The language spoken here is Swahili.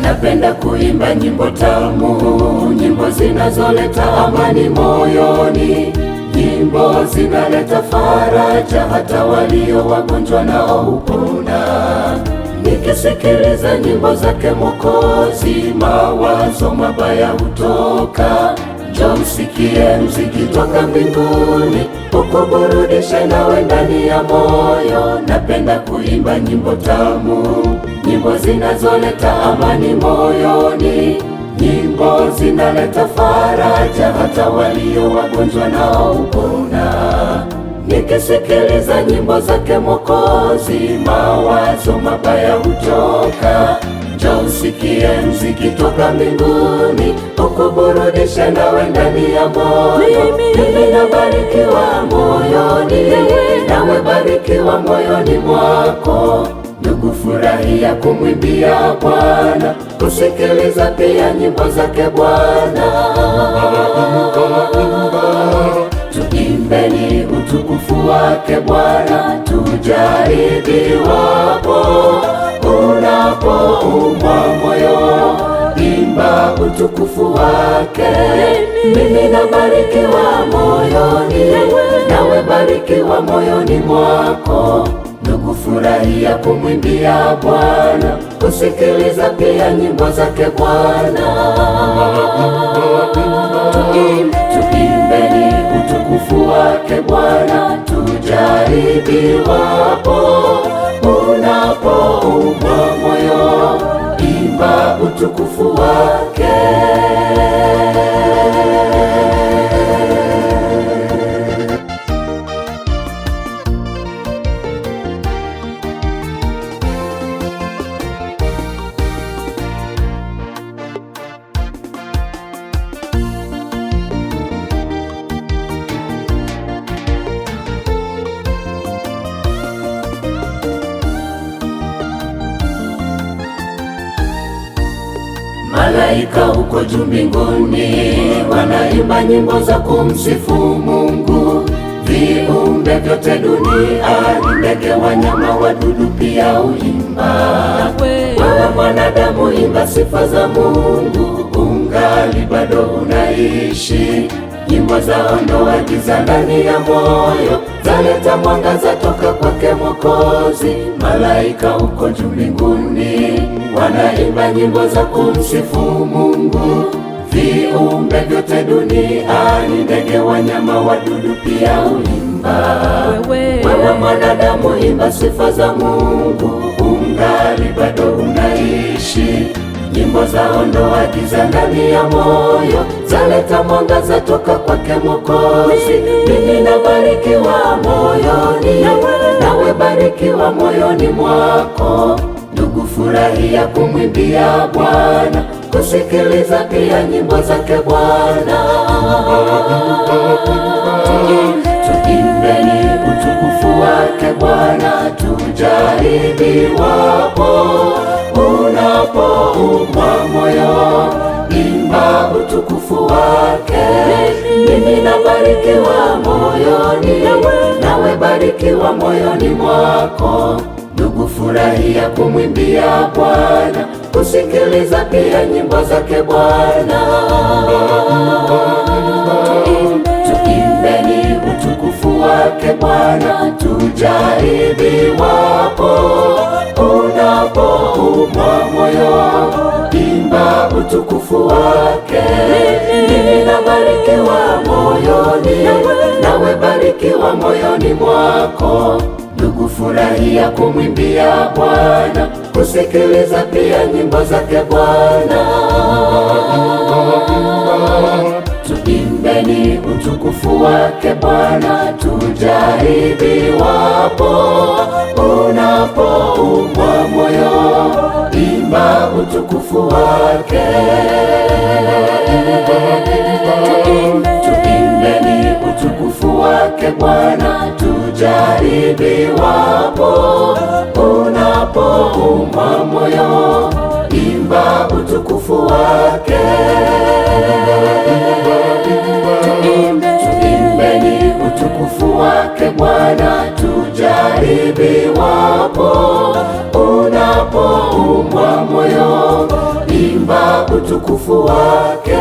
Napenda kuimba nyimbo tamu, nyimbo zinazoleta amani moyoni, nyimbo zinaleta faraja hata walio wagonjwa nao hupona. Nikisikiliza nyimbo zake Mwokozi, mawazo mabaya hutoka. Njoo usikie mziki toka mbinguni, ukuburudishe nawe ndani ya moyo. Napenda kuimba nyimbo tamu, nyimbo zinazoleta amani moyoni, nyimbo zinaleta faraja hata walio wagonjwa nao hupona. Nikisikiliza nyimbo zake Mwokozi, mawazo mabaya hutoka. Njoo usikie mziki toka mbinguni, ukuburudishe nawe ndani ya moyo. Mimi nabarikiwa moyoni, nawe barikiwa moyoni mwako. Ndugu, furahia kumwimbia Bwana, kusikiliza pia nyimbo zake Bwana. Tuimbeni utukufu wake Bwana, tujaribiwapo. Unapoumwa moyo, imba utukufu wake. Mimi nabarikiwa moyoni, nawe barikiwa moyoni mwako. Ndugu, furahia kumwimbia Bwana, kusikiliza pia nyimbo zake Bwana. Tuimbeni utukufu wake Bwana, tujaribiwapo. Unapoumwa moyo, imba utukufu wake. Malaika huko juu mbinguni wanaimba nyimbo za kumsifu Mungu. Viumbe vyote duniani, ndege, wanyama, wadudu pia huimba. Wewe mwanadamu, imba sifa za Mungu, ungali bado unaishi. Nyimbo zaondoa giza ndani ya moyo, zaleta mwangaza toka kwake Mwokozi. Malaika huko juu mbinguni wanaimba nyimbo za kumsifu Mungu. Viumbe vyote duniani, ndege, wanyama, wadudu pia huimba. Wewe mwanadamu, imba sifa za Mungu, ungali bado unaishi. Nyimbo zaondoa giza ndani ya moyo, zaleta mwangaza toka kwake Mwokozi. Mimi nabarikiwa moyoni, nawe barikiwa moyoni mwako. Ndugu, furahia kumwimbia Bwana, kusikiliza pia nyimbo zake Bwana. Tuimbeni utukufu wake Bwana, tujaribiwapo. Unapoumwa moyo, imba utukufu wake. Mimi nabarikiwa moyoni, nawe barikiwa moyoni mwako. Ndugu, furahia kumwimbia Bwana, kusikiliza pia nyimbo zake Bwana. Tuimbeni utukufu wake Bwana, tujaribiwapo. Unapoumwa moyo, imba utukufu wake. Mimi nabarikiwa moyoni, nawe barikiwa moyoni mwako. Ndugu, furahia kumwimbia Bwana, kusikiliza pia nyimbo zake Bwana. Tuimbeni utukufu wake Bwana, tujaribiwapo. Unapoumwa moyo, imba utukufu wake. tujaribiwapo, unapoumwa moyo, imba utukufu wake. Tuimbeni utukufu wake Bwana, tujaribiwapo, unapoumwa moyo, imba utukufu wake.